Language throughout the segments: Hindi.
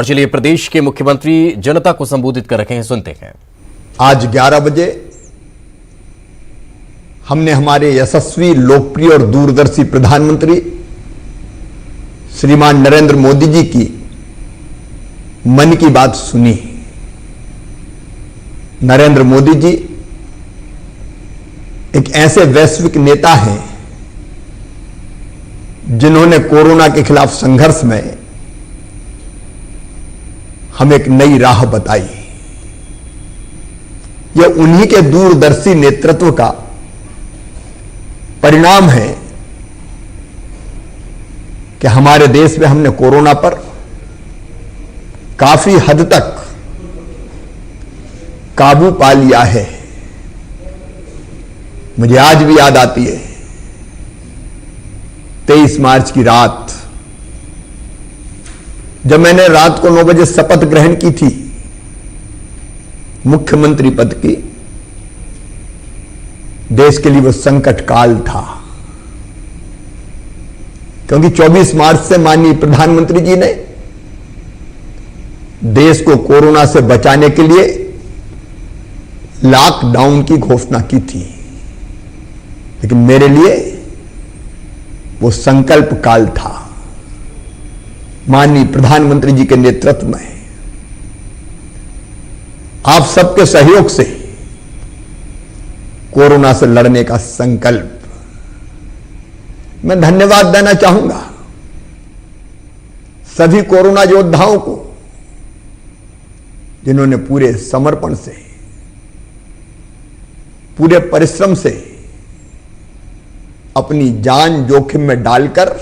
और चलिए प्रदेश के मुख्यमंत्री जनता को संबोधित कर रहे हैं, सुनते हैं। आज 11 बजे हमने हमारे यशस्वी, लोकप्रिय और दूरदर्शी प्रधानमंत्री श्रीमान नरेंद्र मोदी जी की मन की बात सुनी। नरेंद्र मोदी जी एक ऐसे वैश्विक नेता हैं जिन्होंने कोरोना के खिलाफ संघर्ष में हमें एक नई राह बताई। यह उन्हीं के दूरदर्शी नेतृत्व का परिणाम है कि हमारे देश में हमने कोरोना पर काफी हद तक काबू पा लिया है। मुझे आज भी याद आती है 23 मार्च की रात, जब मैंने रात को 9 बजे शपथ ग्रहण की थी मुख्यमंत्री पद की। देश के लिए वो संकट काल था, क्योंकि 24 मार्च से माननीय प्रधानमंत्री जी ने देश को कोरोना से बचाने के लिए लॉकडाउन की घोषणा की थी। लेकिन मेरे लिए वो संकल्प काल था। माननीय प्रधानमंत्री जी के नेतृत्व में आप सबके सहयोग से कोरोना से लड़ने का संकल्प, मैं धन्यवाद देना चाहूंगा सभी कोरोना योद्धाओं को, जिन्होंने पूरे समर्पण से, पूरे परिश्रम से अपनी जान जोखिम में डालकर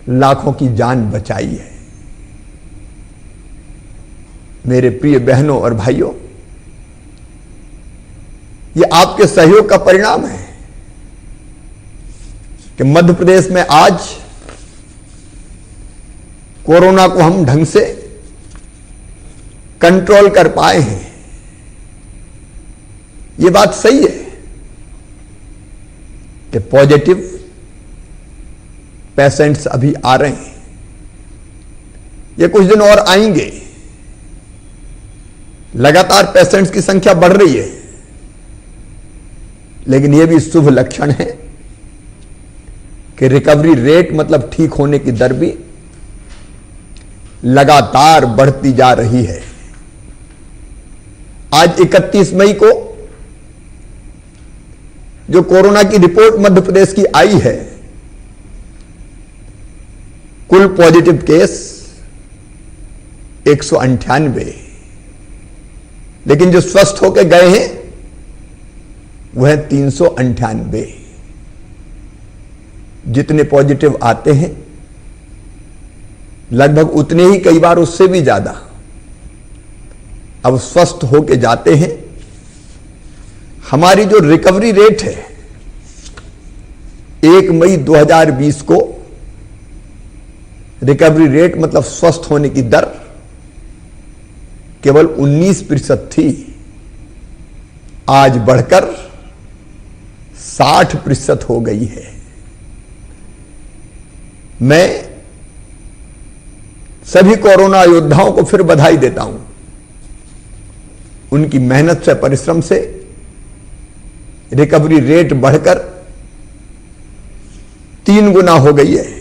लाखों की जान बचाई है। मेरे प्रिय बहनों और भाइयों, यह आपके सहयोग का परिणाम है कि मध्य प्रदेश में आज कोरोना को हम ढंग से कंट्रोल कर पाए हैं। यह बात सही है कि पॉजिटिव पेशेंट्स अभी आ रहे हैं, ये कुछ दिन और आएंगे। लगातार पेशेंट्स की संख्या बढ़ रही है, लेकिन यह भी शुभ लक्षण है कि रिकवरी रेट, मतलब ठीक होने की दर भी लगातार बढ़ती जा रही है। आज 31 मई को जो कोरोना की रिपोर्ट मध्य प्रदेश की आई है, कुल पॉजिटिव केस 198, लेकिन जो स्वस्थ होकर गए हैं वह 398। जितने पॉजिटिव आते हैं लगभग उतने ही, कई बार उससे भी ज्यादा अब स्वस्थ होकर जाते हैं। हमारी जो रिकवरी रेट है 1 मई 2020 को, रिकवरी रेट मतलब स्वस्थ होने की दर केवल 19% थी, आज बढ़कर 60% हो गई है। मैं सभी कोरोना योद्धाओं को फिर बधाई देता हूं। उनकी मेहनत से, परिश्रम से रिकवरी रेट बढ़कर 3 गुना हो गई है।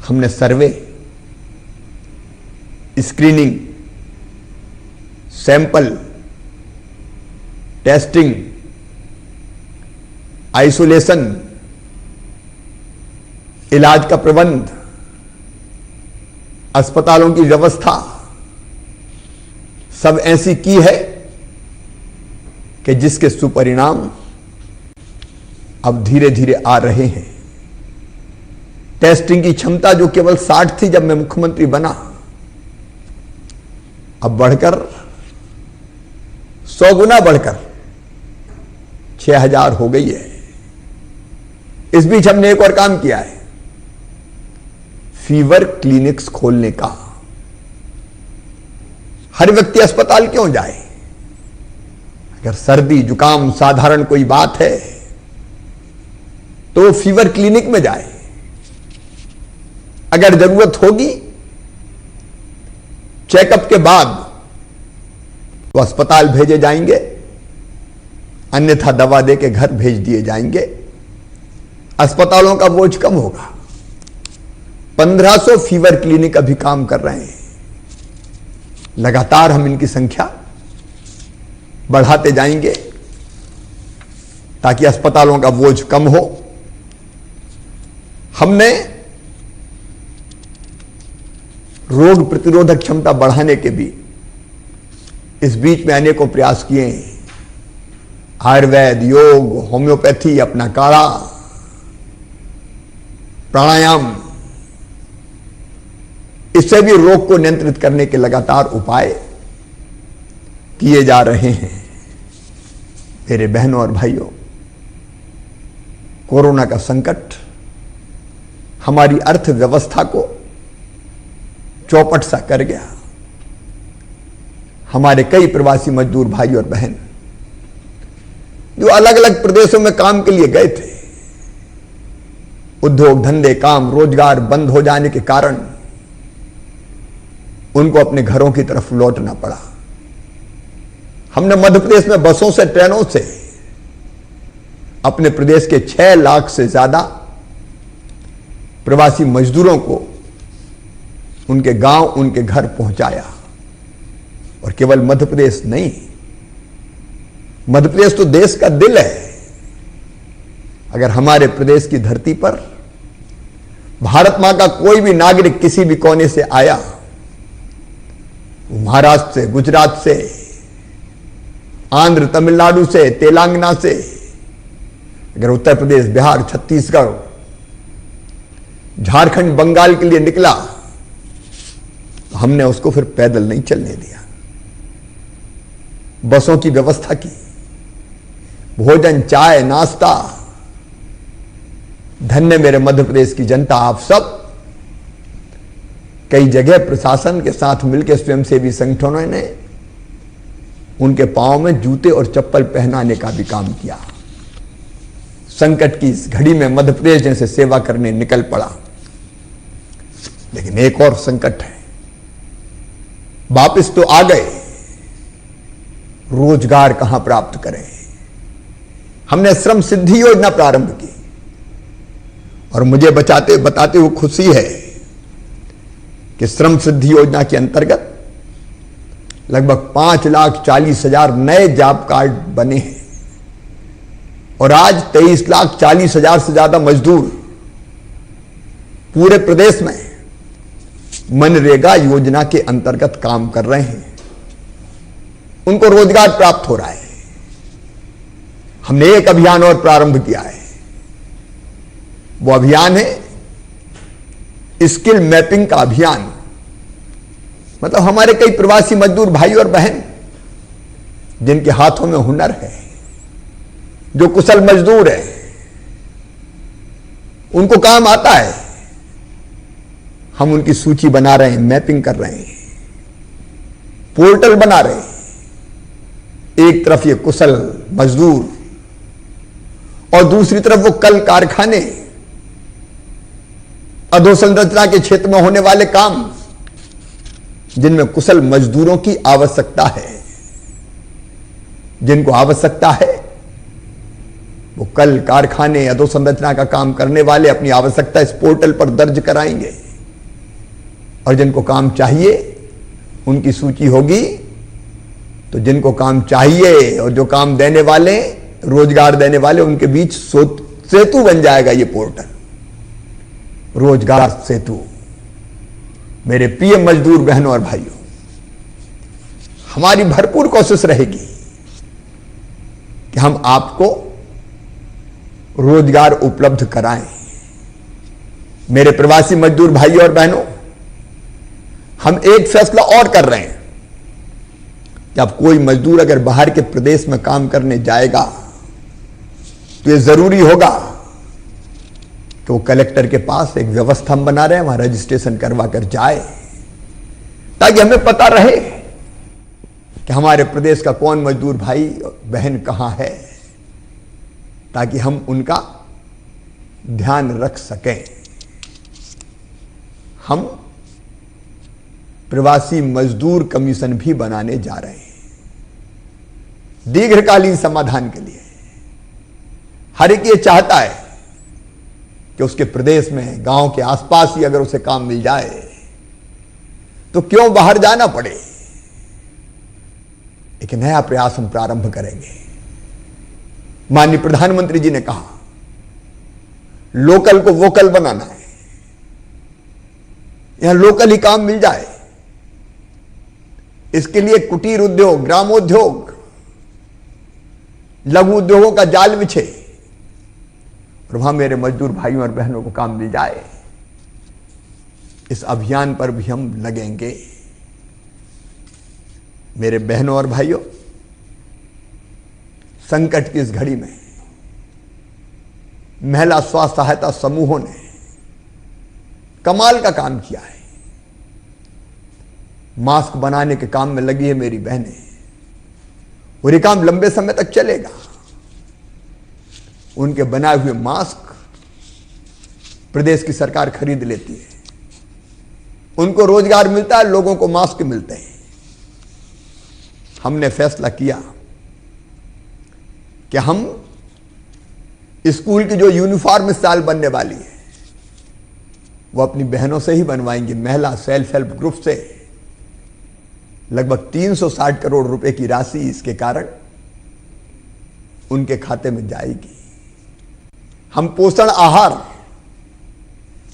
हमने सर्वे, स्क्रीनिंग, सैंपल, टेस्टिंग, आइसोलेशन, इलाज का प्रबंध, अस्पतालों की व्यवस्था सब ऐसी की है कि जिसके सुपरिणाम अब धीरे धीरे आ रहे हैं। टेस्टिंग की क्षमता जो केवल 60 थी जब मैं मुख्यमंत्री बना, अब बढ़कर 100 गुना बढ़कर 6000 हो गई है। इस बीच हमने एक और काम किया है, फीवर क्लिनिक्स खोलने का। हर व्यक्ति अस्पताल क्यों जाए? अगर सर्दी जुकाम साधारण कोई बात है तो फीवर क्लिनिक में जाए। अगर जरूरत होगी चेकअप के बाद तो अस्पताल भेजे जाएंगे, अन्यथा दवा दे के घर भेज दिए जाएंगे। अस्पतालों का बोझ कम होगा। 1500 फीवर क्लिनिक अभी काम कर रहे हैं। लगातार हम इनकी संख्या बढ़ाते जाएंगे ताकि अस्पतालों का बोझ कम हो। हमने रोग प्रतिरोधक क्षमता बढ़ाने के भी इस बीच में अनेकों प्रयास किए हैं। आयुर्वेद, योग, होम्योपैथी, अपना काढ़ा, प्राणायाम, इससे भी रोग को नियंत्रित करने के लगातार उपाय किए जा रहे हैं। मेरे बहनों और भाइयों, कोरोना का संकट हमारी अर्थव्यवस्था को चौपट सा कर गया। हमारे कई प्रवासी मजदूर भाई और बहन जो अलग अलग प्रदेशों में काम के लिए गए थे, उद्योग धंधे, काम, रोजगार बंद हो जाने के कारण उनको अपने घरों की तरफ लौटना पड़ा। हमने मध्य प्रदेश में बसों से, ट्रेनों से अपने प्रदेश के 6 लाख से ज्यादा प्रवासी मजदूरों को उनके गांव, उनके घर पहुंचाया। और केवल मध्य प्रदेश नहीं, मध्य प्रदेश तो देश का दिल है। अगर हमारे प्रदेश की धरती पर भारत मां का कोई भी नागरिक किसी भी कोने से आया, महाराष्ट्र से, गुजरात से, आंध्र, तमिलनाडु से, तेलंगाना से, अगर उत्तर प्रदेश, बिहार, छत्तीसगढ़, झारखंड, बंगाल के लिए निकला तो हमने उसको फिर पैदल नहीं चलने दिया। बसों की व्यवस्था की, भोजन, चाय, नाश्ता। धन्य मेरे मध्य प्रदेश की जनता, आप सब। कई जगह प्रशासन के साथ मिलकर स्वयंसेवी संगठनों ने उनके पांव में जूते और चप्पल पहनाने का भी काम किया। संकट की इस घड़ी में मध्य प्रदेश जैसे सेवा करने निकल पड़ा। लेकिन एक और संकट है, वापिस तो आ गए, रोजगार कहां प्राप्त करें। हमने श्रम सिद्धि योजना प्रारंभ की और मुझे बताते हुए खुशी है कि श्रम सिद्धि योजना के अंतर्गत लगभग 5,40,000 नए जॉब कार्ड बने हैं और आज 23,40,000 से ज्यादा मजदूर पूरे प्रदेश में मनरेगा योजना के अंतर्गत काम कर रहे हैं। उनको रोजगार प्राप्त हो रहा है। हमने एक अभियान और प्रारंभ किया है। वो अभियान है स्किल मैपिंग का अभियान। मतलब हमारे कई प्रवासी मजदूर भाई और बहन जिनके हाथों में हुनर है, जो कुशल मजदूर है, उनको काम आता है, हम उनकी सूची बना रहे हैं, मैपिंग कर रहे हैं, पोर्टल बना रहे हैं। एक तरफ ये कुशल मजदूर और दूसरी तरफ वो कल कारखाने, अधोसंरचना के क्षेत्र में होने वाले काम जिनमें कुशल मजदूरों की आवश्यकता है। जिनको आवश्यकता है वो कल कारखाने, अधोसंरचना का काम करने वाले अपनी आवश्यकता इस पोर्टल पर दर्ज कराएंगे और जिनको काम चाहिए उनकी सूची होगी। तो जिनको काम चाहिए और जो काम देने वाले, रोजगार देने वाले, उनके बीच सेतु बन जाएगा ये पोर्टल, रोजगार सेतु। मेरे प्रिय मजदूर बहनों और भाइयों, हमारी भरपूर कोशिश रहेगी कि हम आपको रोजगार उपलब्ध कराएं। मेरे प्रवासी मजदूर भाइयों और बहनों, हम एक फैसला और कर रहे हैं कि अब कोई मजदूर अगर बाहर के प्रदेश में काम करने जाएगा तो यह जरूरी होगा कि वो कलेक्टर के पास एक व्यवस्था हम बना रहे हैं, वहां रजिस्ट्रेशन करवा कर जाए, ताकि हमें पता रहे कि हमारे प्रदेश का कौन मजदूर भाई बहन कहां है, ताकि हम उनका ध्यान रख सकें। हम प्रवासी मजदूर कमीशन भी बनाने जा रहे हैं दीर्घकालीन समाधान के लिए। हर एक ये चाहता है कि उसके प्रदेश में, गांव के आसपास ही अगर उसे काम मिल जाए तो क्यों बाहर जाना पड़े। एक नया प्रयास हम प्रारंभ करेंगे। माननीय प्रधानमंत्री जी ने कहा लोकल को वोकल बनाना है, यहां लोकल ही काम मिल जाए। इसके लिए कुटीर उद्योग, ग्रामोद्योग, लघु उद्योगों का जाल बिछे और वहां मेरे मजदूर भाइयों और बहनों को काम मिल जाए। इस अभियान पर भी हम लगेंगे। मेरे बहनों और भाइयों, संकट की इस घड़ी में महिला स्व सहायता समूहों ने कमाल का काम किया है। मास्क बनाने के काम में लगी है मेरी बहनें, और ये काम लंबे समय तक चलेगा। उनके बनाए हुए मास्क प्रदेश की सरकार खरीद लेती है, उनको रोजगार मिलता है, लोगों को मास्क मिलते हैं। हमने फैसला किया कि हम स्कूल की जो यूनिफॉर्म इस साल बनने वाली है वो अपनी बहनों से ही बनवाएंगे। महिला सेल्फ हेल्प ग्रुप से लगभग 360 करोड़ रुपए की राशि इसके कारण उनके खाते में जाएगी। हम पोषण आहार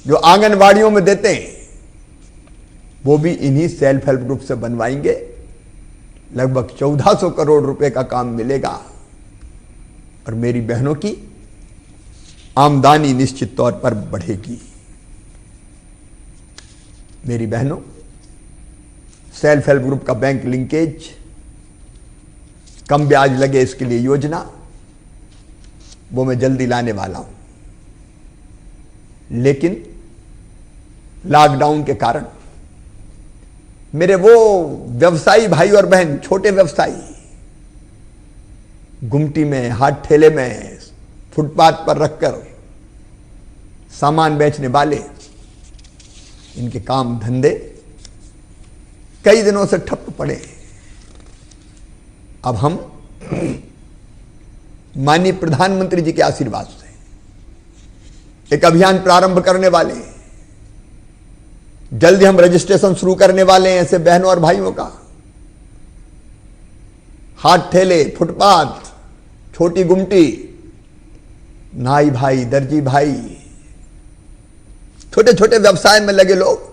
जो आंगनवाड़ियों में देते हैं वो भी इन्हीं सेल्फ हेल्प ग्रुप से बनवाएंगे। लगभग 1400 करोड़ रुपए का काम मिलेगा और मेरी बहनों की आमदनी निश्चित तौर पर बढ़ेगी। मेरी बहनों, सेल्फ हेल्प ग्रुप का बैंक लिंकेज, कम ब्याज लगे इसके लिए योजना, वो मैं जल्दी लाने वाला हूं। लेकिन लॉकडाउन के कारण मेरे वो व्यवसायी भाई और बहन, छोटे व्यवसायी, गुमटी में, हाथ ठेले में, फुटपाथ पर रखकर सामान बेचने वाले, इनके काम धंधे कई दिनों से ठप पड़े। अब हम माननीय प्रधानमंत्री जी के आशीर्वाद से एक अभियान प्रारंभ करने वाले हैं। जल्दी हम रजिस्ट्रेशन शुरू करने वाले हैं ऐसे बहनों और भाइयों का। हाथ ठेले, फुटपाथ, छोटी गुमटी, नाई भाई, दर्जी भाई, छोटे छोटे व्यवसाय में लगे लोग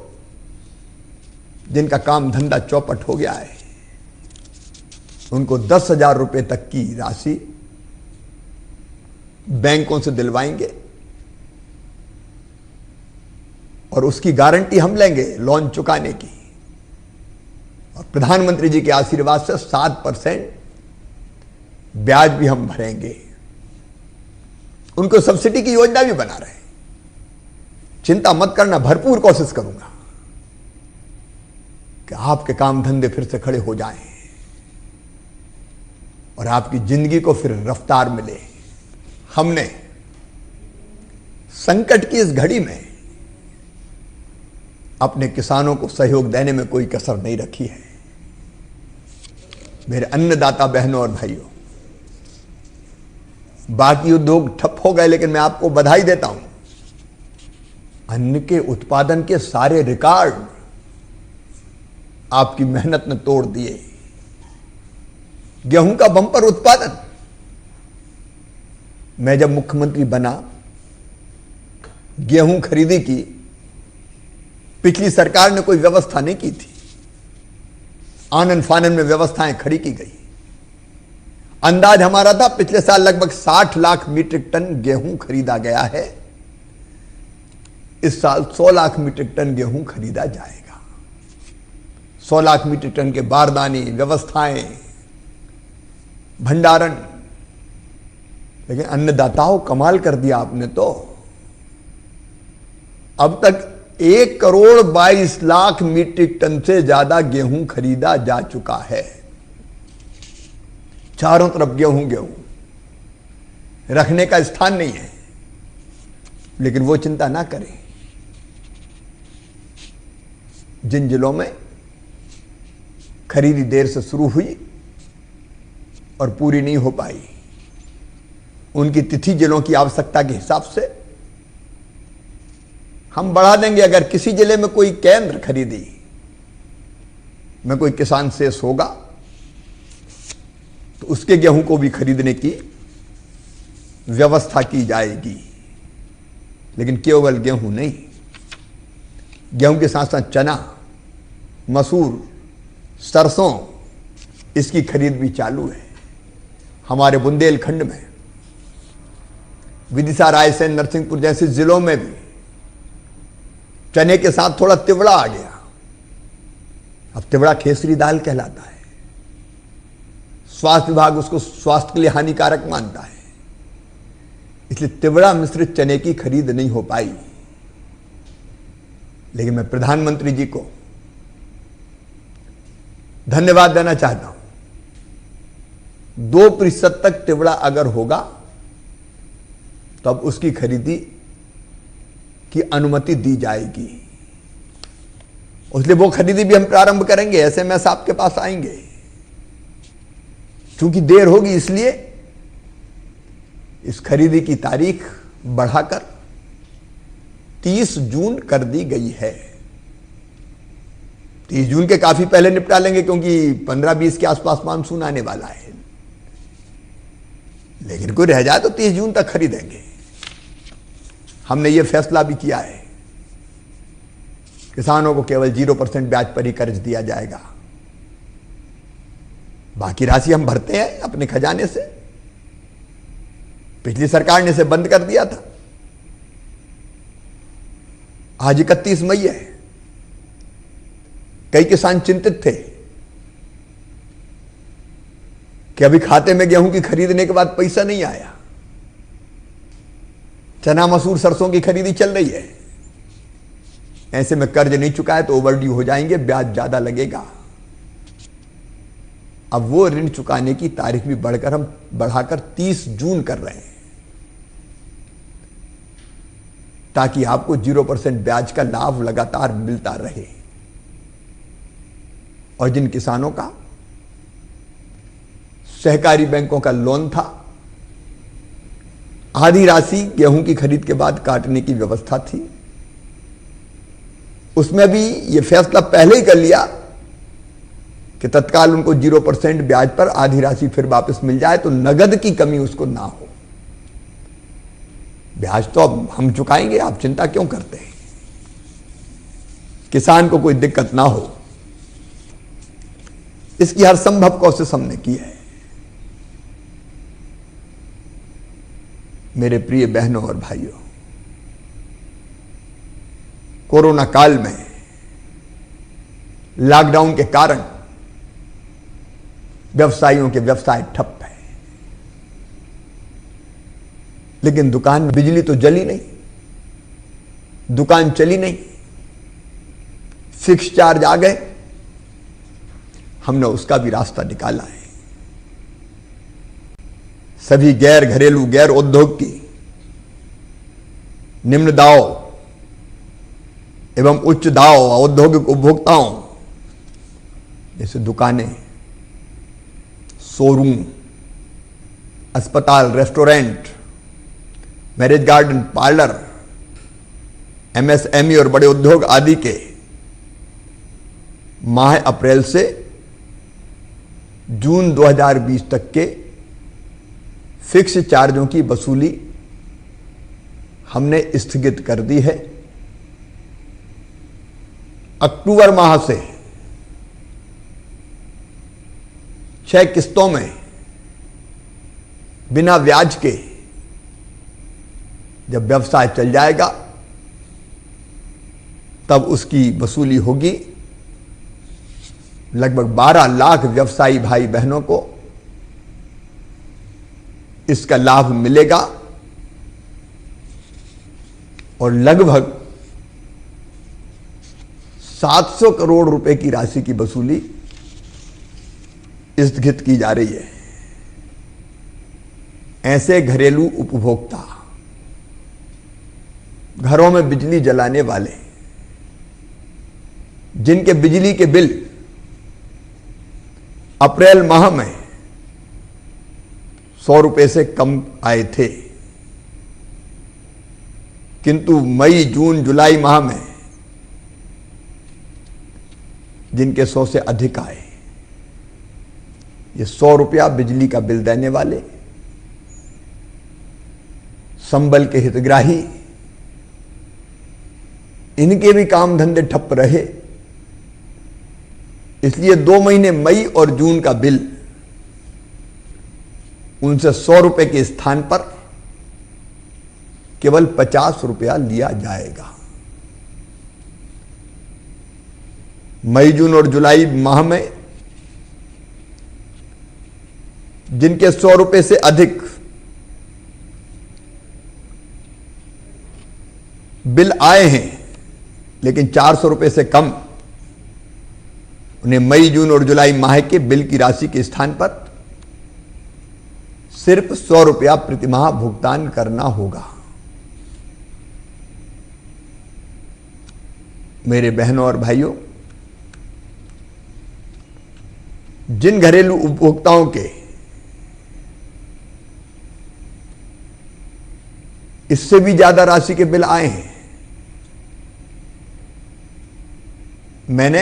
जिनका काम धंधा चौपट हो गया है, उनको 10,000 रुपए तक की राशि बैंकों से दिलवाएंगे और उसकी गारंटी हम लेंगे लोन चुकाने की। और प्रधानमंत्री जी के आशीर्वाद से 7% ब्याज भी हम भरेंगे। उनको सब्सिडी की योजना भी बना रहे हैं। चिंता मत करना, भरपूर कोशिश करूंगा कि आपके काम धंधे फिर से खड़े हो जाएं और आपकी जिंदगी को फिर रफ्तार मिले। हमने संकट की इस घड़ी में अपने किसानों को सहयोग देने में कोई कसर नहीं रखी है। मेरे अन्नदाता बहनों और भाइयों, बाकी उद्योग ठप हो गए, लेकिन मैं आपको बधाई देता हूं, अन्न के उत्पादन के सारे रिकॉर्ड आपकी मेहनत ने तोड़ दिए। गेहूं का बंपर उत्पादन, मैं जब मुख्यमंत्री बना, गेहूं खरीदी की पिछली सरकार ने कोई व्यवस्था नहीं की थी। आनन फानन में व्यवस्थाएं खड़ी की गई। अंदाज हमारा था पिछले साल लगभग 60 लाख मीट्रिक टन गेहूं खरीदा गया है। इस साल 100 लाख मीट्रिक टन गेहूं खरीदा जाएगा। 100 लाख मीट्रिक टन के बारदानी, व्यवस्थाएं, भंडारण। लेकिन अन्नदाताओं, कमाल कर दिया आपने तो। अब तक 1,22,00,000 मीट्रिक टन से ज्यादा गेहूं खरीदा जा चुका है। चारों तरफ गेहूं गेहूं, रखने का स्थान नहीं है। लेकिन वो चिंता ना करें, जिन जिलों में खरीदी देर से शुरू हुई और पूरी नहीं हो पाई, उनकी तिथि जिलों की आवश्यकता के हिसाब से हम बढ़ा देंगे। अगर किसी जिले में कोई केंद्र खरीदी में कोई किसान शेष होगा तो उसके गेहूं को भी खरीदने की व्यवस्था की जाएगी। लेकिन केवल गेहूं नहीं, गेहूं के साथ साथ चना, मसूर, सरसों, इसकी खरीद भी चालू है। हमारे बुंदेलखंड में विदिशा, रायसेन, नरसिंहपुर जैसे जिलों में भी चने के साथ थोड़ा तिवड़ा आ गया। अब तिवड़ा केसरी दाल कहलाता है। स्वास्थ्य विभाग उसको स्वास्थ्य के लिए हानिकारक मानता है, इसलिए तिवड़ा मिश्रित चने की खरीद नहीं हो पाई। लेकिन मैं प्रधानमंत्री जी को धन्यवाद देना चाहता हूं। 2% तक तिवड़ा अगर होगा तब उसकी खरीदी की अनुमति दी जाएगी। इसलिए वो खरीदी भी हम प्रारंभ करेंगे। एसएमएस आपके पास आएंगे। चूंकि देर होगी इसलिए इस खरीदी की तारीख बढ़ाकर 30 जून कर दी गई है। 30 जून के काफी पहले निपटा लेंगे, क्योंकि 15-20 के आसपास मानसून आने वाला है। लेकिन कोई रह जाए तो 30 जून तक खरीदेंगे। हमने ये फैसला भी किया है, किसानों को केवल 0% ब्याज पर ही कर्ज दिया जाएगा। बाकी राशि हम भरते हैं अपने खजाने से। पिछली सरकार ने इसे बंद कर दिया था। आज 31 मई है। कई किसान चिंतित थे कि अभी खाते में गेहूं की खरीदने के बाद पैसा नहीं आया। चना, मसूर, सरसों की खरीदी चल रही है। ऐसे में कर्ज नहीं चुकाए तो ओवरड्यू हो जाएंगे, ब्याज ज्यादा लगेगा। अब वो ऋण चुकाने की तारीख भी बढ़ाकर 30 जून कर रहे हैं, ताकि आपको 0% ब्याज का लाभ लगातार मिलता रहे। और जिन किसानों का सहकारी बैंकों का लोन था, आधी राशि गेहूं की खरीद के बाद काटने की व्यवस्था थी, उसमें भी यह फैसला पहले ही कर लिया कि तत्काल उनको 0% ब्याज पर आधी राशि फिर वापस मिल जाए, तो नगद की कमी उसको ना हो। ब्याज तो अब हम चुकाएंगे, आप चिंता क्यों करते हैं। किसान को कोई दिक्कत ना हो, इसकी हर संभव कोशिश हमने की है। मेरे प्रिय बहनों और भाइयों, कोरोना काल में लॉकडाउन के कारण व्यवसायियों के व्यवसाय ठप है। लेकिन दुकान में बिजली तो जली नहीं, दुकान चली नहीं, फिक्स चार्ज आ गए। हमने उसका भी रास्ता निकाला है। सभी गैर घरेलू, गैर औद्योगिक की निम्न दाव एवं उच्च दाव औद्योगिक उपभोक्ताओं जैसे दुकानें, शोरूम, अस्पताल, restaurant, marriage garden, parlour, MSME और बड़े उद्योग आदि के माह अप्रैल से जून 2020 तक के फिक्स चार्जों की वसूली हमने स्थगित कर दी है। अक्टूबर माह से 6 किस्तों में बिना ब्याज के जब व्यवसाय चल जाएगा तब उसकी वसूली होगी। लगभग 12 लाख व्यवसायी भाई बहनों को इसका लाभ मिलेगा और लगभग 700 करोड़ रुपए की राशि की वसूली स्थगित की जा रही है। ऐसे घरेलू उपभोक्ता, घरों में बिजली जलाने वाले जिनके बिजली के बिल अप्रैल माह में 100 रुपए से कम आए थे, किंतु मई जून जुलाई माह में जिनके 100 से अधिक आए, ये 100 रुपया बिजली का बिल देने वाले, संबल के हितग्राही, इनके भी काम धंधे ठप रहे। इसलिए 2 महीने मई और जून का बिल उनसे 100 रुपए के स्थान पर केवल 50 रुपया लिया जाएगा। मई जून और जुलाई माह में जिनके 100 रुपए से अधिक बिल आए हैं, लेकिन 400 रुपए से कम, उन्हें मई जून और जुलाई माह के बिल की राशि के स्थान पर सिर्फ 100 रुपया प्रतिमाह भुगतान करना होगा। मेरे बहनों और भाइयों, जिन घरेलू उपभोक्ताओं के इससे भी ज्यादा राशि के बिल आए हैं, मैंने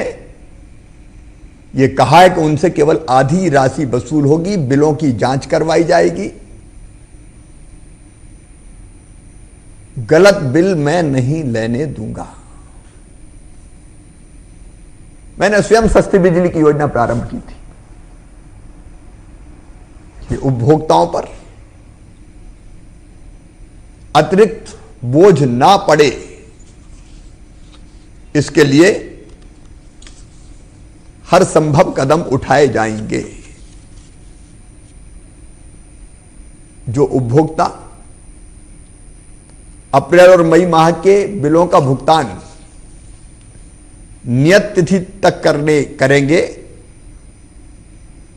ये कहा है कि उनसे केवल आधी राशि वसूल होगी, बिलों की जांच करवाई जाएगी। गलत बिल मैं नहीं लेने दूंगा। मैंने स्वयं सस्ती बिजली की योजना प्रारंभ की थी कि उपभोक्ताओं पर अतिरिक्त बोझ ना पड़े, इसके लिए हर संभव कदम उठाए जाएंगे। जो उपभोक्ता अप्रैल और मई माह के बिलों का भुगतान नियत तिथि तक करेंगे,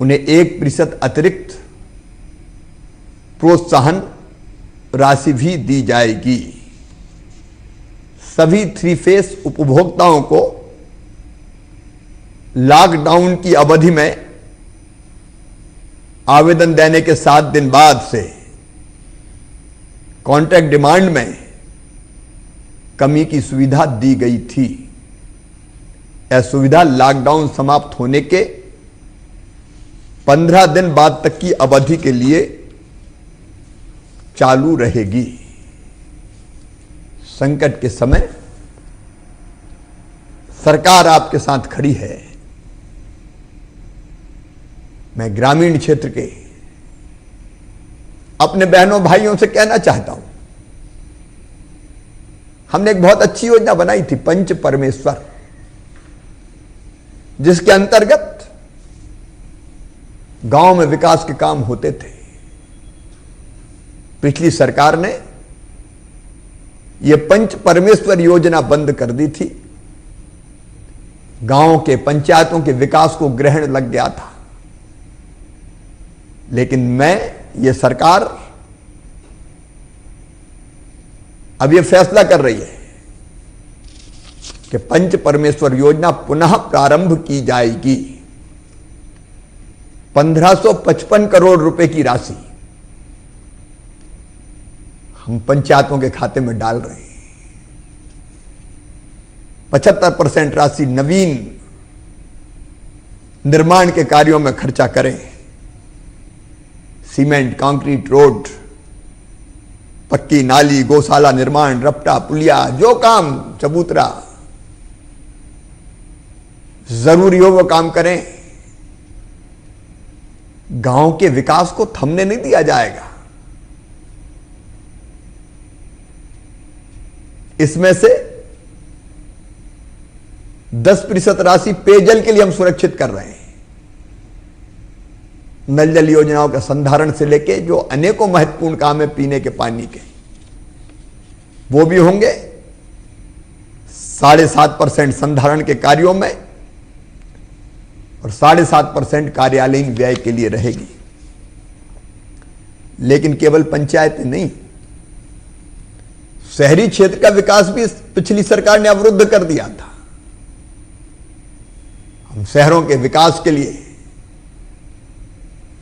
उन्हें 1% अतिरिक्त प्रोत्साहन राशि भी दी जाएगी। सभी 3 फेस उपभोक्ताओं को लॉकडाउन की अवधि में आवेदन देने के 7 दिन बाद से कॉन्ट्रैक्ट डिमांड में कमी की सुविधा दी गई थी। यह सुविधा लॉकडाउन समाप्त होने के 15 दिन बाद तक की अवधि के लिए चालू रहेगी। संकट के समय सरकार आपके साथ खड़ी है। मैं ग्रामीण क्षेत्र के अपने बहनों भाइयों से कहना चाहता हूं, हमने एक बहुत अच्छी योजना बनाई थी, पंच परमेश्वर, जिसके अंतर्गत गांव में विकास के काम होते थे। पिछली सरकार ने यह पंच परमेश्वर योजना बंद कर दी थी। गांव के पंचायतों के विकास को ग्रहण लग गया था, लेकिन यह सरकार अब यह फैसला कर रही है कि पंच परमेश्वर योजना पुनः प्रारंभ की जाएगी। 1555 करोड़ रुपए की राशि हम पंचायतों के खाते में डाल रहे हैं। 75% राशि नवीन निर्माण के कार्यों में खर्चा करें। सीमेंट, कंक्रीट, रोड, पक्की नाली, गौशाला निर्माण, रपटा, पुलिया, जो काम चबूतरा जरूरी हो वो काम करें। गांव के विकास को थमने नहीं दिया जाएगा। इसमें से 10% राशि पेयजल के लिए हम सुरक्षित कर रहे हैं। नल जल योजनाओं के संधारण से लेके जो अनेकों महत्वपूर्ण काम है पीने के पानी के, वो भी होंगे। 7.5% संधारण के कार्यों में और 7.5% कार्यालयीन व्यय के लिए रहेगी। लेकिन केवल पंचायतें नहीं, शहरी क्षेत्र का विकास भी पिछली सरकार ने अवरुद्ध कर दिया था। हम शहरों के विकास के लिए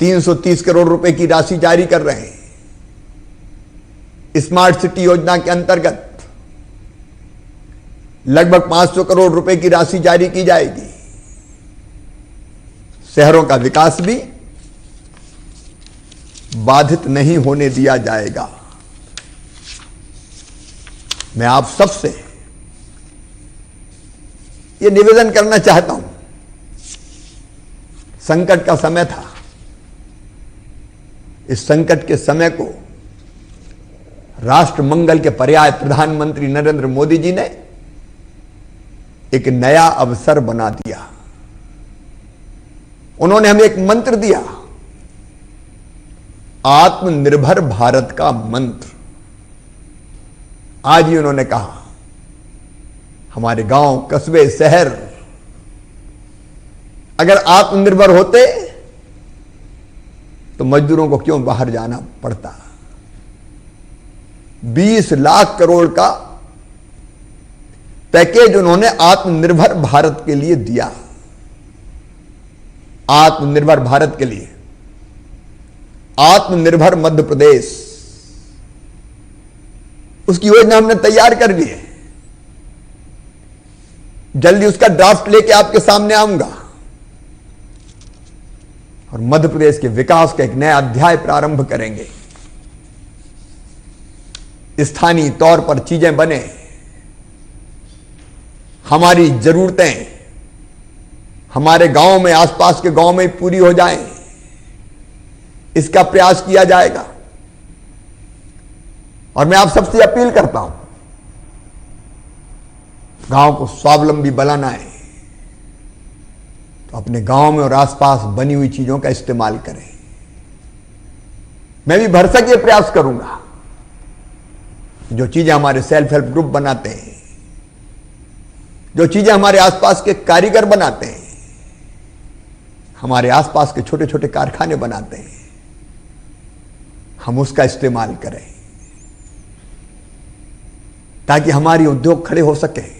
330 करोड़ रुपए की राशि जारी कर रहे हैं। स्मार्ट सिटी योजना के अंतर्गत लगभग 500 करोड़ रुपए की राशि जारी की जाएगी। शहरों का विकास भी बाधित नहीं होने दिया जाएगा। मैं आप सबसे यह निवेदन करना चाहता हूं, संकट का समय था। इस संकट के समय को राष्ट्र मंगल के पर्याय प्रधानमंत्री नरेंद्र मोदी जी ने एक नया अवसर बना दिया। उन्होंने हमें एक मंत्र दिया, आत्मनिर्भर भारत का मंत्र। आज ही उन्होंने कहा, हमारे गांव, कस्बे, शहर अगर आत्मनिर्भर होते तो मजदूरों को क्यों बाहर जाना पड़ता। 20 लाख करोड़ का पैकेज उन्होंने आत्मनिर्भर भारत के लिए दिया। आत्मनिर्भर भारत के लिए आत्मनिर्भर मध्य प्रदेश, उसकी योजना हमने तैयार कर ली है। जल्दी उसका ड्राफ्ट लेके आपके सामने आऊंगा और मध्य प्रदेश के विकास का एक नया अध्याय प्रारंभ करेंगे। स्थानीय तौर पर चीजें बने, हमारी जरूरतें हमारे गांव में, आसपास के गांव में पूरी हो जाएं, इसका प्रयास किया जाएगा। और मैं आप सबसे अपील करता हूं, गांव को स्वावलंबी बनाना है तो अपने गांव में और आसपास बनी हुई चीजों का इस्तेमाल करें। मैं भी भरसक ये प्रयास करूंगा, जो चीजें हमारे सेल्फ हेल्प ग्रुप बनाते हैं, जो चीजें हमारे आसपास के कारीगर बनाते हैं, हमारे आसपास के छोटे छोटे कारखाने बनाते हैं, हम उसका इस्तेमाल करें ताकि हमारी उद्योग खड़े हो सके।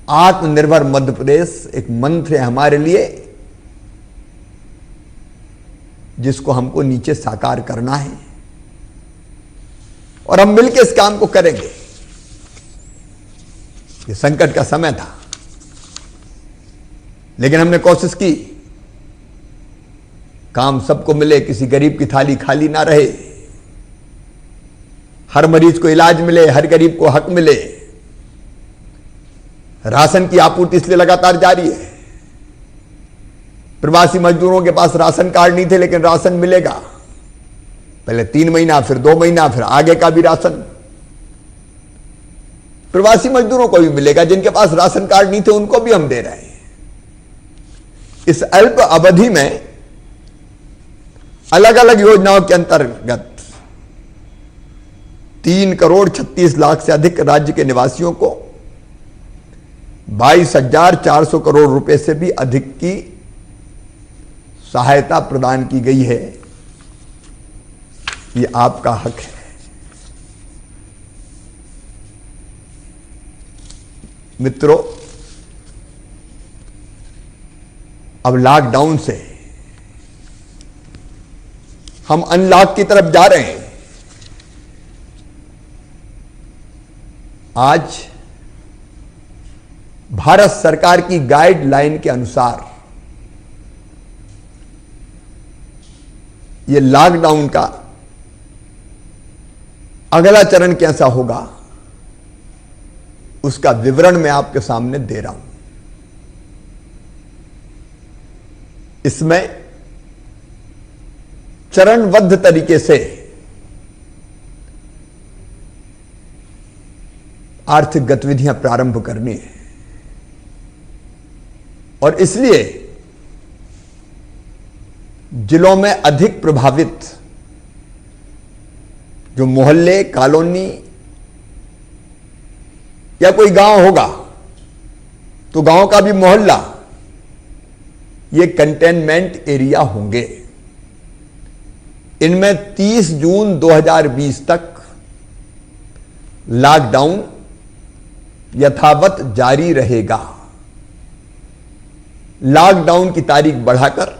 आत्मनिर्भर मध्य प्रदेश एक मंत्र है हमारे लिए, जिसको हमको नीचे साकार करना है और हम मिलकर इस काम को करेंगे। ये संकट का समय था, लेकिन हमने कोशिश की काम सबको मिले, किसी गरीब की थाली खाली ना रहे, हर मरीज को इलाज मिले, हर गरीब को हक मिले। राशन की आपूर्ति इसलिए लगातार जारी है। प्रवासी मजदूरों के पास राशन कार्ड नहीं थे, लेकिन राशन मिलेगा। पहले 3 महीना, फिर 2 महीना, फिर आगे का भी राशन प्रवासी मजदूरों को भी मिलेगा। जिनके पास राशन कार्ड नहीं थे उनको भी हम दे रहे हैं। इस अल्प अवधि में अलग अलग योजनाओं के अंतर्गत 3 करोड़ 36 लाख से अधिक राज्य के निवासियों को 22,400 करोड़ रुपए से भी अधिक की सहायता प्रदान की गई है। ये आपका हक है। मित्रों, अब लॉकडाउन से हम अनलॉक की तरफ जा रहे हैं। आज भारत सरकार की गाइडलाइन के अनुसार यह लॉकडाउन का अगला चरण कैसा होगा, उसका विवरण मैं आपके सामने दे रहा हूं। इसमें चरणबद्ध तरीके से आर्थिक गतिविधियां प्रारंभ करनी है और इसलिए जिलों में अधिक प्रभावित जो मोहल्ले, कॉलोनी या कोई गांव होगा तो गांव का भी मोहल्ला ये कंटेनमेंट एरिया होंगे। इनमें 30 जून 2020 तक लॉकडाउन यथावत जारी रहेगा। लॉकडाउन की तारीख बढ़ाकर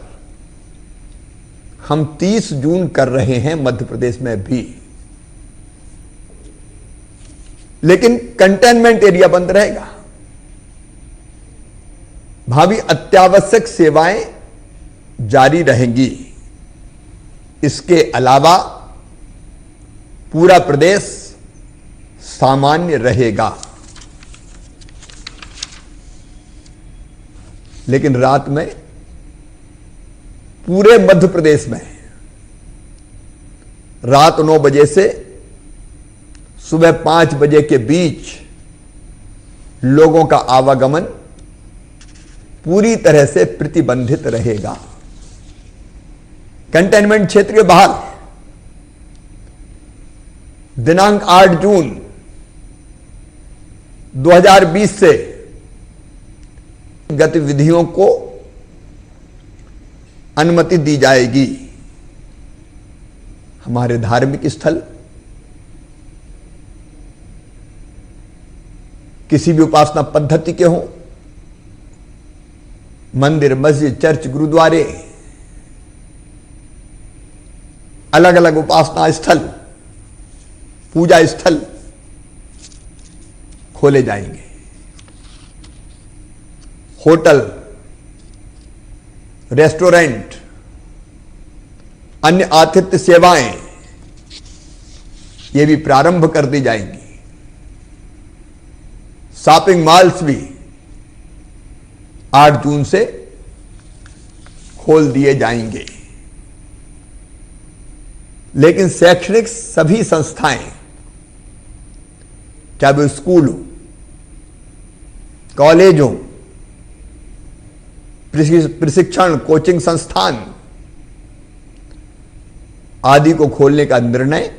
हम 30 जून कर रहे हैं मध्य प्रदेश में भी। लेकिन कंटेनमेंट एरिया बंद रहेगा। भावी अत्यावश्यक सेवाएं जारी रहेंगी। इसके अलावा पूरा प्रदेश सामान्य रहेगा। लेकिन रात में पूरे मध्य प्रदेश में रात 9 बजे से सुबह 5 बजे के बीच लोगों का आवागमन पूरी तरह से प्रतिबंधित रहेगा। कंटेनमेंट क्षेत्र के बाहर दिनांक 8 जून 2020 से गतिविधियों को अनुमति दी जाएगी। हमारे धार्मिक स्थल, किसी भी उपासना पद्धति के हों, मंदिर, मस्जिद, चर्च, गुरुद्वारे, अलग अलग उपासना स्थल, पूजा स्थल खोले जाएंगे। होटल, रेस्टोरेंट, अन्य आतिथ्य सेवाएं ये भी प्रारंभ कर दी जाएंगी। शॉपिंग मॉल्स भी 8 जून से खोल दिए जाएंगे। लेकिन शैक्षणिक सभी संस्थाएं, चाहे वो स्कूल हो, कॉलेज हो, प्रशिक्षण कोचिंग संस्थान आदि को खोलने का निर्णय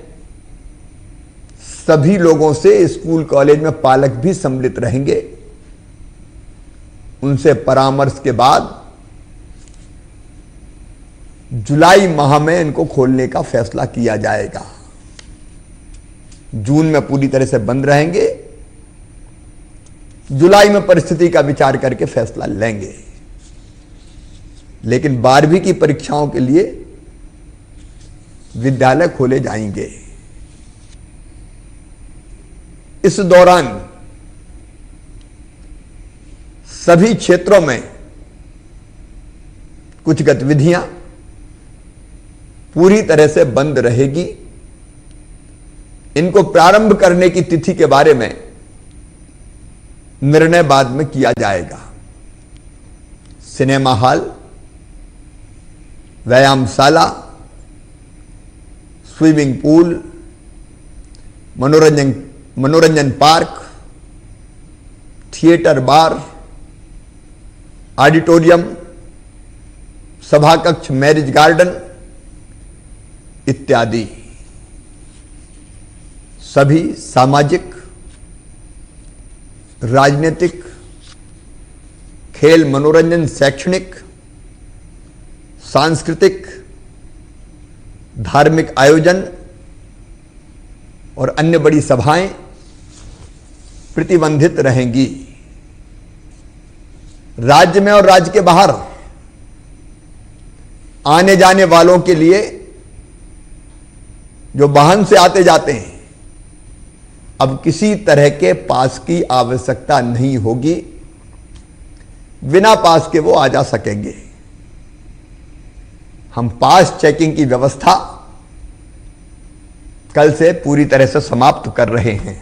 सभी लोगों से, स्कूल कॉलेज में पालक भी सम्मिलित रहेंगे। उनसे परामर्श के बाद जुलाई माह में इनको खोलने का फैसला किया जाएगा। जून में पूरी तरह से बंद रहेंगे, जुलाई में परिस्थिति का विचार करके फैसला लेंगे। लेकिन 12वीं की परीक्षाओं के लिए विद्यालय खोले जाएंगे। इस दौरान सभी क्षेत्रों में कुछ गतिविधियां पूरी तरह से बंद रहेगी। इनको प्रारंभ करने की तिथि के बारे में निर्णय बाद में किया जाएगा। सिनेमा हॉल, व्यायामशाला, स्विमिंग पूल, मनोरंजन पार्क, थिएटर, बार, ऑडिटोरियम, सभा कक्ष, मैरिज गार्डन इत्यादि सभी सामाजिक, राजनीतिक, खेल, मनोरंजन, शैक्षणिक, सांस्कृतिक, धार्मिक आयोजन और अन्य बड़ी सभाएं प्रतिबंधित रहेंगी। राज्य में और राज्य के बाहर आने जाने वालों के लिए जो वाहन से आते जाते हैं, अब किसी तरह के पास की आवश्यकता नहीं होगी। बिना पास के वो आ जा सकेंगे। हम पास चेकिंग की व्यवस्था कल से पूरी तरह से समाप्त कर रहे हैं।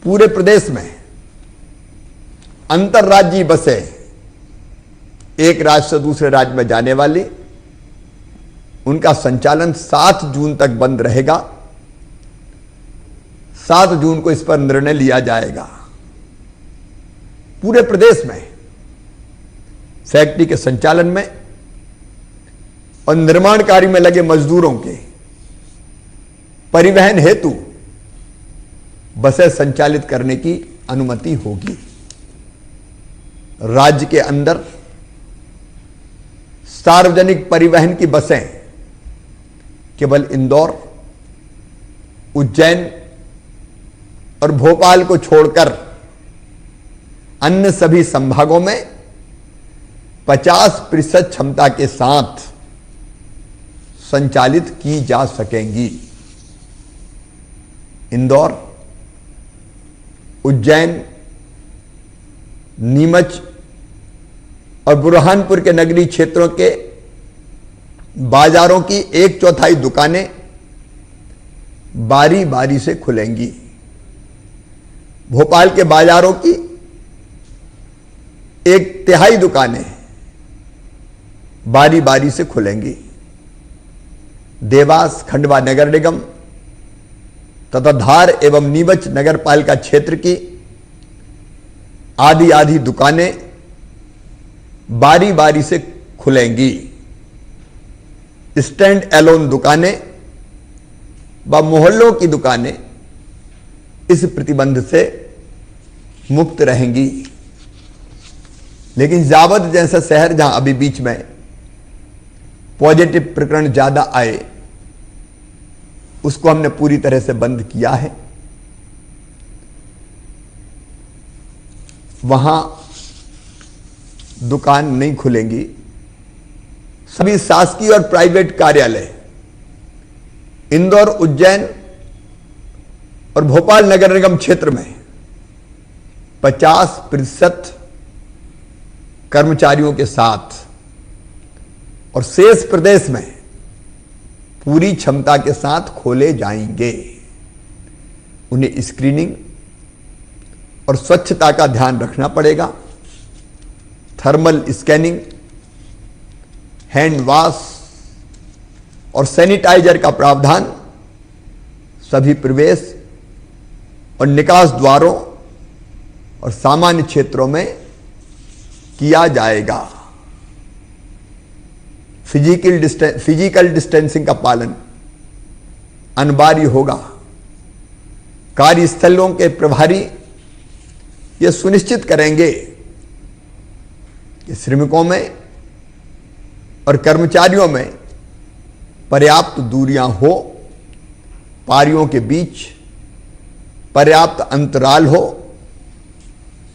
पूरे प्रदेश में अंतर्राज्यीय बसें एक राज्य से दूसरे राज्य में जाने वाली, उनका संचालन 7 जून तक बंद रहेगा। 7 जून को इस पर निर्णय लिया जाएगा। पूरे प्रदेश में फैक्ट्री के संचालन में और निर्माण कार्य में लगे मजदूरों के परिवहन हेतु बसें संचालित करने की अनुमति होगी। राज्य के अंदर सार्वजनिक परिवहन की बसें केवल इंदौर, उज्जैन और भोपाल को छोड़कर अन्य सभी संभागों में 50% क्षमता के साथ संचालित की जा सकेंगी। इंदौर, उज्जैन, नीमच और बुरहानपुर के नगरीय क्षेत्रों के बाजारों की 1/4 दुकानें बारी बारी से खुलेंगी। भोपाल के बाजारों की 1/3 दुकानें बारी बारी से खुलेंगी। देवास, खंडवा नगर निगम तथा धार एवं नीमच नगर पालिका क्षेत्र की आधी दुकानें बारी बारी से खुलेंगी। स्टैंड एलोन दुकानें व मोहल्लों की दुकानें इस प्रतिबंध से मुक्त रहेंगी। लेकिन जावद जैसा शहर, जहां अभी बीच में पॉजिटिव प्रकरण ज्यादा आए, उसको हमने पूरी तरह से बंद किया है। वहां दुकान नहीं खुलेंगी। सभी शासकीय और प्राइवेट कार्यालय इंदौर, उज्जैन और भोपाल नगर निगम क्षेत्र में 50% कर्मचारियों के साथ और शेष प्रदेश में पूरी क्षमता के साथ खोले जाएंगे। उन्हें स्क्रीनिंग और स्वच्छता का ध्यान रखना पड़ेगा। थर्मल स्कैनिंग, हैंड वॉश और सैनिटाइजर का प्रावधान सभी प्रवेश और निकास द्वारों और सामान्य क्षेत्रों में किया जाएगा। फिजिकल डिस्टेंसिंग का पालन अनिवार्य होगा। कार्यस्थलों के प्रभारी यह सुनिश्चित करेंगे कि श्रमिकों में और कर्मचारियों में पर्याप्त दूरियां हो, पारियों के बीच पर्याप्त अंतराल हो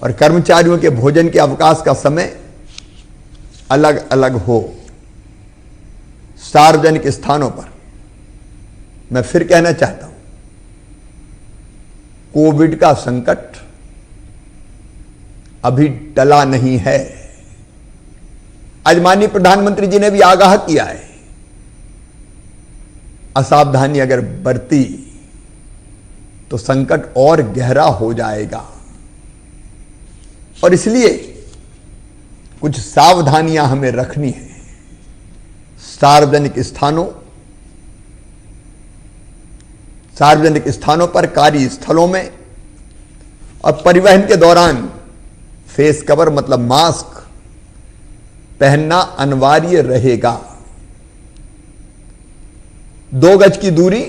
और कर्मचारियों के भोजन के अवकाश का समय अलग अलग हो। सार्वजनिक स्थानों पर मैं फिर कहना चाहता हूं, कोविड का संकट अभी टला नहीं है। आज माननीय प्रधानमंत्री जी ने भी आगाह किया है, असावधानी अगर बरती तो संकट और गहरा हो जाएगा और इसलिए कुछ सावधानियां हमें रखनी है। सार्वजनिक स्थानों पर, कार्यस्थलों में और परिवहन के दौरान फेस कवर मतलब मास्क पहनना अनिवार्य रहेगा। 2 गज की दूरी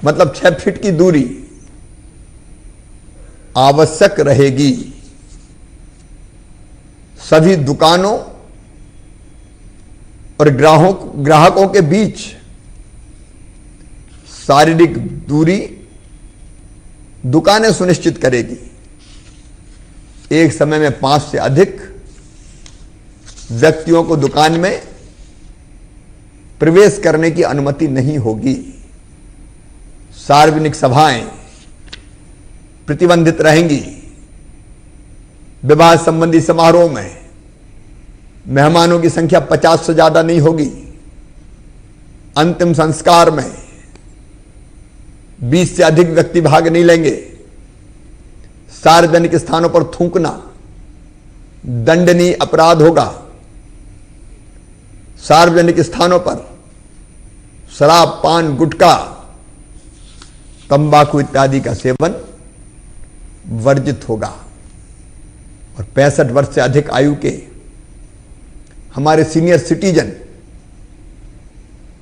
मतलब 6 फीट की दूरी आवश्यक रहेगी। सभी दुकानों और ग्राहकों के बीच शारीरिक दूरी दुकानें सुनिश्चित करेगी। एक समय में 5 से अधिक व्यक्तियों को दुकान में प्रवेश करने की अनुमति नहीं होगी। सार्वजनिक सभाएं प्रतिबंधित रहेंगी। विवाह संबंधी समारोह में मेहमानों की संख्या 50 से ज्यादा नहीं होगी। अंतिम संस्कार में 20 से अधिक व्यक्ति भाग नहीं लेंगे। सार्वजनिक स्थानों पर थूकना दंडनीय अपराध होगा। सार्वजनिक स्थानों पर शराब, पान, गुटखा, तंबाकू इत्यादि का सेवन वर्जित होगा। और 65 वर्ष से अधिक आयु के हमारे सीनियर सिटीजन,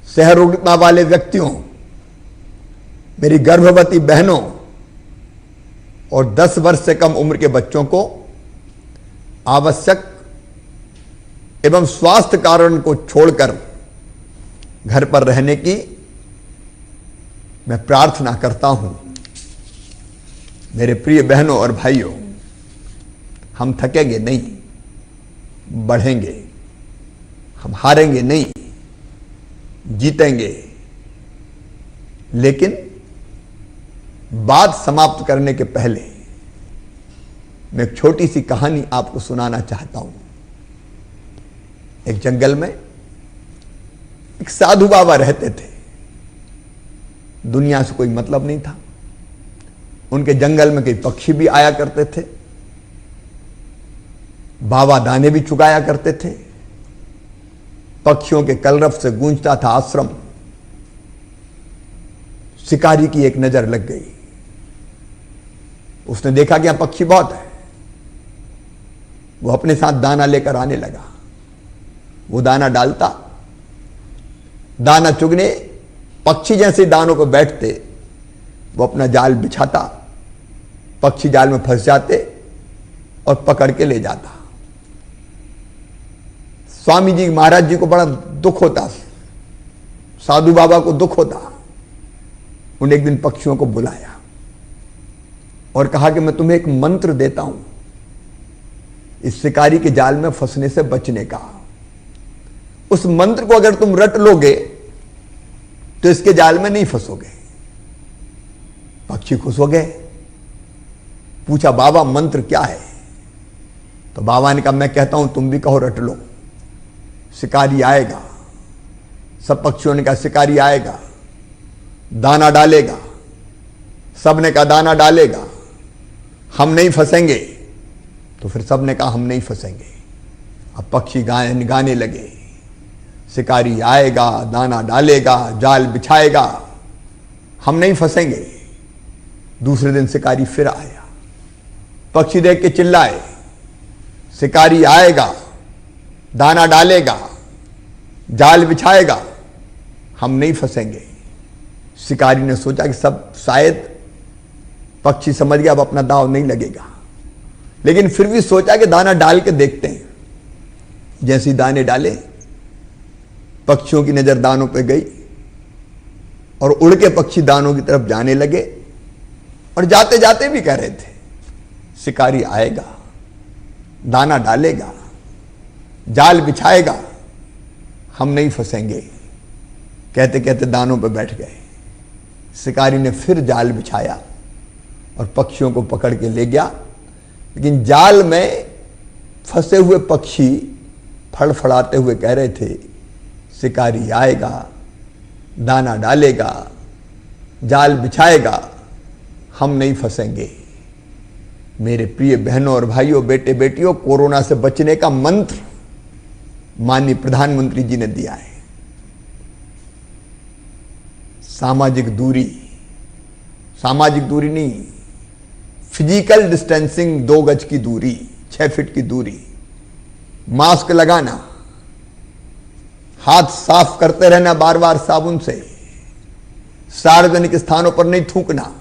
सहरोगिता वाले व्यक्तियों, मेरी गर्भवती बहनों और 10 वर्ष से कम उम्र के बच्चों को आवश्यक एवं स्वास्थ्य कारण को छोड़कर घर पर रहने की मैं प्रार्थना करता हूं। मेरे प्रिय बहनों और भाइयों, हम थकेंगे नहीं। बढ़ेंगे, हम हारेंगे नहीं, जीतेंगे। लेकिन बात समाप्त करने के पहले मैं एक छोटी सी कहानी आपको सुनाना चाहता हूं। एक जंगल में एक साधु बाबा रहते थे। दुनिया से कोई मतलब नहीं था। उनके जंगल में कई पक्षी भी आया करते थे। बाबा दाने भी चुगाया करते थे। पक्षियों के कलरव से गूंजता था आश्रम। शिकारी की एक नजर लग गई। उसने देखा कि यहां पक्षी बहुत है। वो अपने साथ दाना लेकर आने लगा। वो दाना डालता, दाना चुगने पक्षी जैसे दानों पर बैठते, वो अपना जाल बिछाता, पक्षी जाल में फंस जाते और पकड़ के ले जाता। स्वामी जी महाराज जी को बड़ा दुख होता, साधु बाबा को दुख होता। उन्हें एक दिन पक्षियों को बुलाया और कहा कि मैं तुम्हें एक मंत्र देता हूं इस शिकारी के जाल में फंसने से बचने का। उस मंत्र को अगर तुम रट लोगे तो इसके जाल में नहीं फंसोगे। पक्षी खुश हो गए। पूछा, बाबा मंत्र क्या है? तो बाबा ने कहा, मैं कहता हूं तुम भी कहो, रट लो। शिकारी आएगा। सब पक्षियों ने कहा शिकारी आएगा, दाना डालेगा। सबने कहा दाना डालेगा, हम नहीं फंसेंगे। तो फिर सबने कहा हम नहीं फंसेंगे। अब पक्षी गाने लगे, शिकारी आएगा, दाना डालेगा, जाल बिछाएगा, हम नहीं फंसेंगे। दूसरे दिन शिकारी फिर आया। पक्षी देख के चिल्लाए, शिकारी आएगा, दाना डालेगा, जाल बिछाएगा, हम नहीं फंसेंगे। शिकारी ने सोचा कि सब शायद पक्षी समझ गया, अब अपना दांव नहीं लगेगा। लेकिन फिर भी सोचा कि दाना डाल के देखते हैं। जैसे ही दाने डाले, पक्षियों की नजर दानों पे गई और उड़ के पक्षी दानों की तरफ जाने लगे और जाते जाते भी कह रहे थे, शिकारी आएगा, दाना डालेगा, जाल बिछाएगा, हम नहीं फंसेंगे। कहते कहते दानों पे बैठ गए। शिकारी ने फिर जाल बिछाया और पक्षियों को पकड़ के ले गया। लेकिन जाल में फंसे हुए पक्षी फड़फड़ाते हुए कह रहे थे, शिकारी आएगा, दाना डालेगा, जाल बिछाएगा, हम नहीं फंसेंगे। मेरे प्रिय बहनों और भाइयों, बेटे बेटियों, कोरोना से बचने का मंत्र माननीय प्रधानमंत्री जी ने दिया है। सामाजिक दूरी, सामाजिक दूरी नहीं, फिजिकल डिस्टेंसिंग, 2 गज की दूरी, 6 फीट की दूरी, मास्क लगाना, हाथ साफ करते रहना बार बार साबुन से, सार्वजनिक स्थानों पर नहीं थूकना,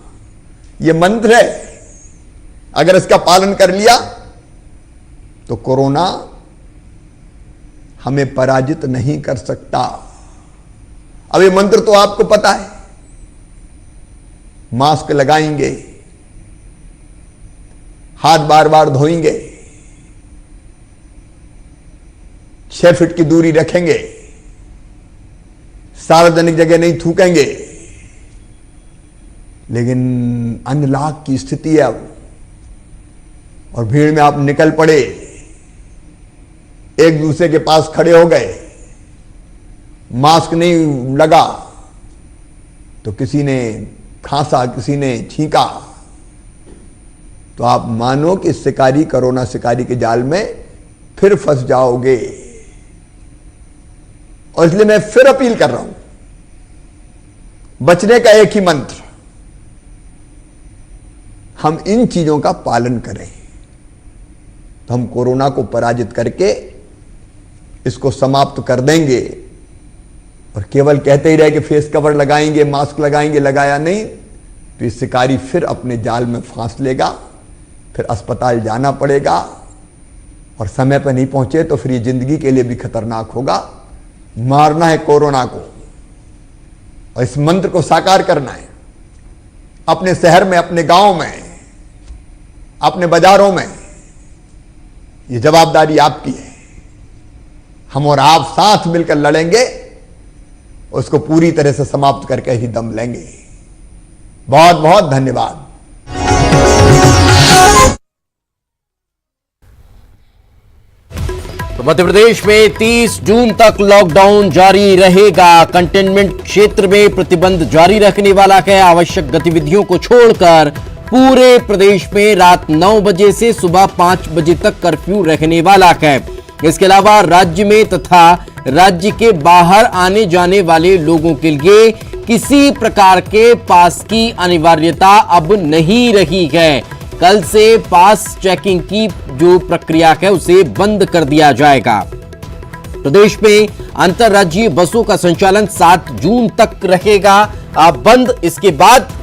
यह मंत्र है। अगर इसका पालन कर लिया तो कोरोना हमें पराजित नहीं कर सकता। अब ये मंत्र तो आपको पता है। मास्क लगाएंगे, हाथ बार बार धोएंगे, 6 फीट की दूरी रखेंगे, सार्वजनिक जगह नहीं थूकेंगे। लेकिन अनलॉक की स्थिति है अब, और भीड़ में आप निकल पड़े, एक दूसरे के पास खड़े हो गए, मास्क नहीं लगा तो किसी ने खांसा, किसी ने छींका, तो आप मानो कि शिकारी, कोरोना शिकारी के जाल में फिर फंस जाओगे। और इसलिए मैं फिर अपील कर रहा हूं, बचने का एक ही मंत्र, हम इन चीजों का पालन करें तो हम कोरोना को पराजित करके इसको समाप्त कर देंगे। और केवल कहते ही रहे कि फेस कवर लगाएंगे, मास्क लगाएंगे, लगाया नहीं तो ये शिकारी फिर अपने जाल में फांस लेगा, फिर अस्पताल जाना पड़ेगा, और समय पर नहीं पहुंचे तो फिर ये जिंदगी के लिए भी खतरनाक होगा। मारना है कोरोना को, और इस मंत्र को साकार करना है। अपने शहर में, अपने गांव में, अपने बाजारों में, ये जवाबदारी आपकी है। हम और आप साथ मिलकर लड़ेंगे, उसको पूरी तरह से समाप्त करके ही दम लेंगे। बहुत बहुत धन्यवाद। तो मध्य प्रदेश में 30 जून तक लॉकडाउन जारी रहेगा। कंटेनमेंट क्षेत्र में प्रतिबंध जारी रखने वाला है। आवश्यक गतिविधियों को छोड़कर पूरे प्रदेश में रात 9 बजे से सुबह 5 बजे तक कर्फ्यू रहने वाला है। इसके अलावा राज्य में तथा राज्य के बाहर आने जाने वाले लोगों के लिए किसी प्रकार के पास की अनिवार्यता अब नहीं रही है। कल से पास चेकिंग की जो प्रक्रिया है उसे बंद कर दिया जाएगा। प्रदेश में अंतरराज्यीय बसों का संचालन 7 जून तक रहेगा बंद। इसके बाद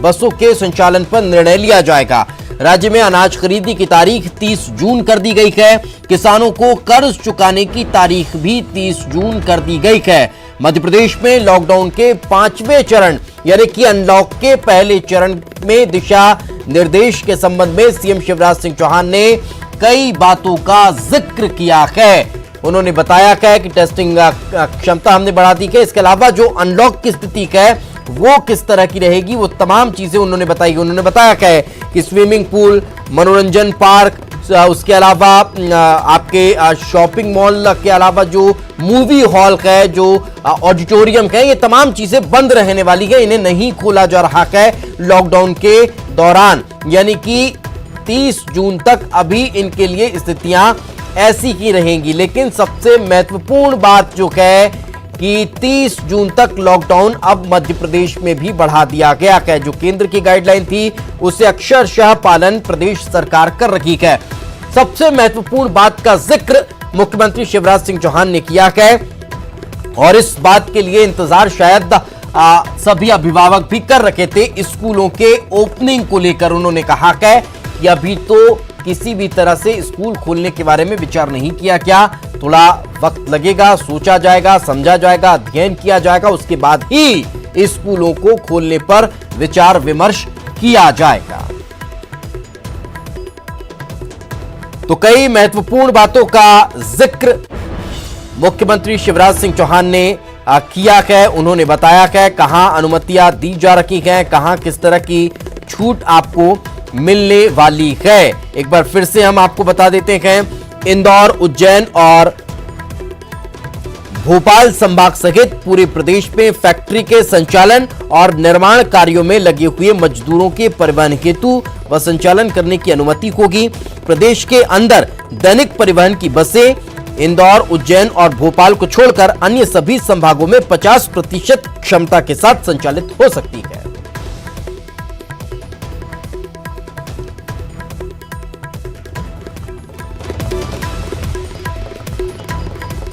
बसों के संचालन पर निर्णय लिया जाएगा। राज्य में अनाज खरीदी की तारीख 30 जून कर दी गई है। किसानों को कर्ज चुकाने की तारीख भी 30 जून कर दी गई है। मध्य प्रदेश में लॉकडाउन के 5वें चरण यानी कि अनलॉक के पहले चरण में दिशा निर्देश के संबंध में सीएम शिवराज सिंह चौहान ने कई बातों का जिक्र किया है। उन्होंने बताया है कि टेस्टिंग क्षमता हमने बढ़ा दी है। इसके अलावा जो अनलॉक की स्थिति है वो किस तरह की रहेगी, वो तमाम चीजें उन्होंने बताई। उन्होंने बताया है कि स्विमिंग पूल, मनोरंजन पार्क, उसके अलावा आपके शॉपिंग मॉल के अलावा जो मूवी हॉल है, जो ऑडिटोरियम है, ये तमाम चीजें बंद रहने वाली है। इन्हें नहीं खोला जा रहा है लॉकडाउन के दौरान, यानी कि 30 जून तक अभी इनके लिए स्थितियां ऐसी ही रहेंगी। लेकिन सबसे महत्वपूर्ण बात जो है कि 30 जून तक लॉकडाउन अब मध्य प्रदेश में भी बढ़ा दिया गया है। जो केंद्र की गाइडलाइन थी उसे अक्षरशः पालन प्रदेश सरकार कर रही है। सबसे महत्वपूर्ण बात का जिक्र मुख्यमंत्री शिवराज सिंह चौहान ने किया है और इस बात के लिए इंतजार शायद सभी अभिभावक भी कर रखे थे। स्कूलों के ओपनिंग को लेकर उन्होंने कहा है कि अभी तो किसी भी तरह से स्कूल खोलने के बारे में विचार नहीं किया गया। थोड़ा वक्त लगेगा, सोचा जाएगा, समझा जाएगा, अध्ययन किया जाएगा, उसके बाद ही स्कूलों को खोलने पर विचार विमर्श किया जाएगा। तो कई महत्वपूर्ण बातों का जिक्र मुख्यमंत्री शिवराज सिंह चौहान ने किया है। उन्होंने बताया है कहां अनुमतियां दी जा रही हैं, कहां किस तरह की छूट आपको मिलने वाली है। एक बार फिर से हम आपको बता देते हैं, इंदौर, उज्जैन और भोपाल संभाग सहित पूरे प्रदेश में फैक्ट्री के संचालन और निर्माण कार्यों में लगे हुए मजदूरों के परिवहन हेतु व संचालन करने की अनुमति होगी। प्रदेश के अंदर दैनिक परिवहन की बसें इंदौर, उज्जैन और भोपाल को छोड़कर अन्य सभी संभागों में 50% क्षमता के साथ संचालित हो सकती है।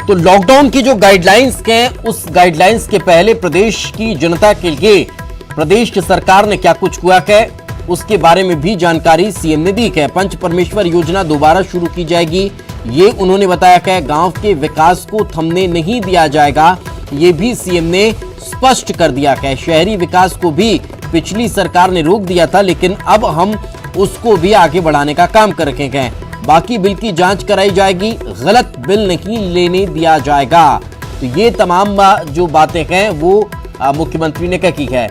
तो लॉकडाउन की जो गाइडलाइंस हैं, उस गाइडलाइंस के पहले प्रदेश की जनता के लिए प्रदेश सरकार ने क्या कुछ किया है उसके बारे में भी जानकारी सीएम ने दी है। पंच परमेश्वर योजना दोबारा शुरू की जाएगी, ये उन्होंने बताया है। गांव के विकास को थमने नहीं दिया जाएगा, ये भी सीएम ने स्पष्ट कर दिया है। शहरी विकास को भी पिछली सरकार ने रोक दिया था, लेकिन अब हम उसको भी आगे बढ़ाने का काम कर रहे हैं। बाकी बिल की जांच कराई जाएगी, गलत बिल नहीं लेने दिया जाएगा। तो ये तमाम जो बातें हैं वो मुख्यमंत्री ने कही है।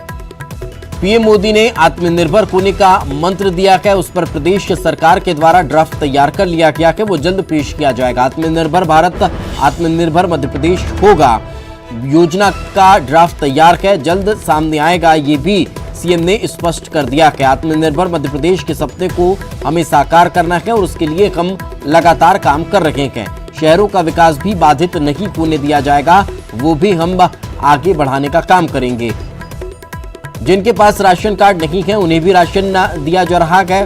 पीएम मोदी ने आत्मनिर्भर होने का मंत्र दिया है, उस पर प्रदेश सरकार के द्वारा ड्राफ्ट तैयार कर लिया गया है, वो जल्द पेश किया जाएगा। आत्मनिर्भर भारत, आत्मनिर्भर मध्य प्रदेश होगा, योजना का ड्राफ्ट तैयार है, जल्द सामने आएगा, ये भी सीएम ने स्पष्ट कर दिया है। आत्मनिर्भर मध्य प्रदेश के सपने को हमें साकार करना है और उसके लिए हम लगातार काम कर रहे हैं। शहरों का विकास भी बाधित नहीं होने दिया जाएगा, वो भी हम आगे बढ़ाने का काम करेंगे। जिनके पास राशन कार्ड नहीं है उन्हें भी राशन दिया जा रहा है।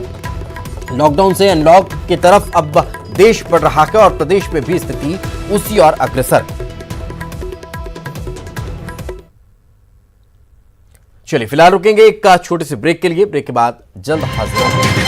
लॉकडाउन से अनलॉक की तरफ अब देश बढ़ रहा है और प्रदेश में भी स्थिति उसी ओर अग्रसर। चलिए फिलहाल रुकेंगे एक छोटे से ब्रेक के लिए, ब्रेक के बाद जल्द हाजिर होंगे।